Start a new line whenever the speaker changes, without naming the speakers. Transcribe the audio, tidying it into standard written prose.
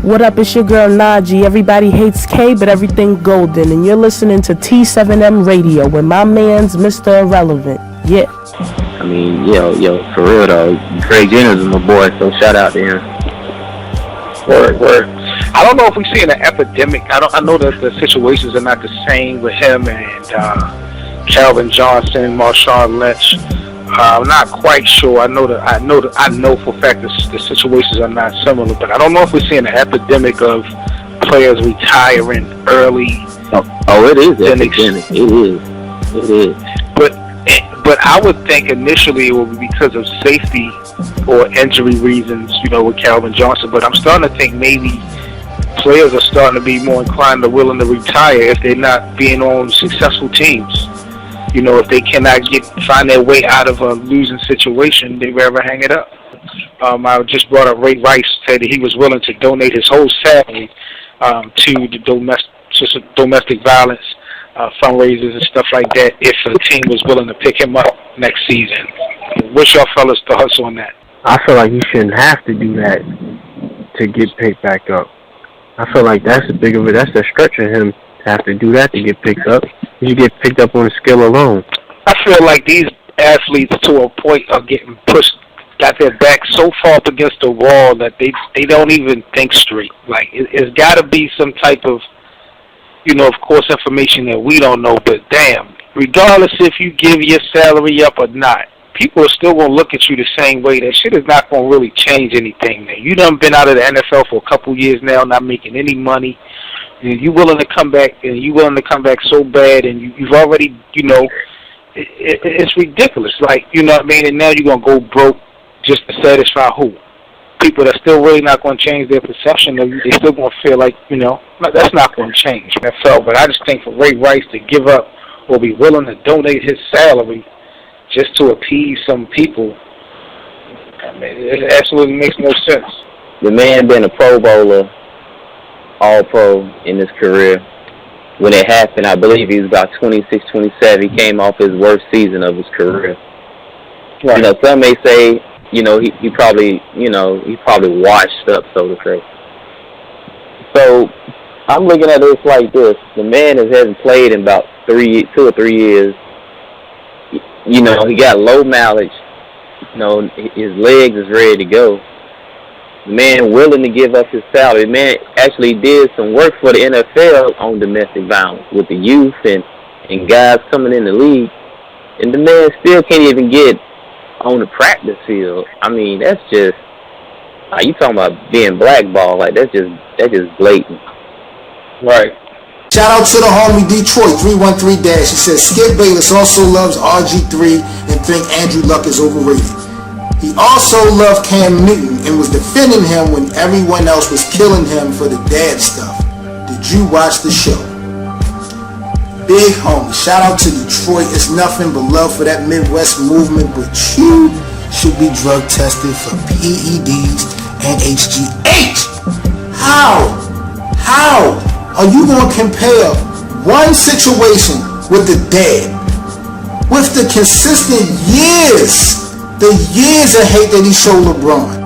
What up, it's your girl Najee. Everybody hates K, but everything golden. And you're listening to T7M Radio with my man's Mr. Irrelevant. Yeah.
I mean, yo, for real though, Craig Jennings is my boy, so shout out to him.
Word. I don't know if we're seeing an epidemic. I know that the situations are not the same with him and Calvin Johnson, Marshawn Lynch. I'm not quite sure. I know for a fact the situations are not similar, but I don't know if we're seeing an epidemic of players retiring early.
Oh, it is epidemic. It is.
But I would think initially it would be because of safety or injury reasons, with Calvin Johnson. But I'm starting to think maybe players are starting to be more inclined to willing to retire if they're not being on successful teams. If they cannot find their way out of a losing situation, they'd rather hang it up. I just brought up Ray Rice, said that he was willing to donate his whole salary to the domestic violence fundraisers and stuff like that if the team was willing to pick him up next season. What's your fellas' thoughts on that?
I feel like you shouldn't have to do that to get picked back up. I feel like that's a stretch of him to have to do that to get picked up. You get picked up on skill alone.
I feel like these athletes to a point are getting pushed, got their back so far up against the wall that they don't even think straight. Like, it's got to be some type of, of course, information that we don't know, but damn, regardless if you give your salary up or not, people are still going to look at you the same way. That shit is not going to really change anything, man. You done been out of the NFL for a couple years now, not making any money, and you willing to come back, so bad, and you've already, it's ridiculous. Like, you know what I mean? And now you're going to go broke just to satisfy who? People that still really not going to change their perception of you. They still going to feel like, that's not going to change. But I just think for Ray Rice to give up or be willing to donate his salary just to appease some people, I mean, it absolutely makes no sense.
The man been a Pro Bowler, All-Pro in his career. When it happened, I believe he was about 26, 27. He came off his worst season of his career. Right. Some may say, he probably washed up, so to say. So I'm looking at this like this. The man hasn't played in about 2 or 3 years. He got low mileage. His legs is ready to go. The man willing to give up his salary. The man actually did some work for the NFL on domestic violence with the youth and guys coming in the league. And the man still can't even get on the practice field. I mean, that's just, you talking about being blackballed, like that's just blatant.
Right.
Shout out to the homie Detroit 313 Dash. He says Skip Bayless also loves RG3 and think Andrew Luck is overrated. He also loved Cam Newton and was defending him when everyone else was killing him for the dad stuff. Did you watch the show? Big homie, shout out to Detroit. It's nothing but love for that Midwest movement, but you should be drug tested for PEDs and HGH. How are you going to compare one situation with the dad with the consistent years of hate that he showed LeBron?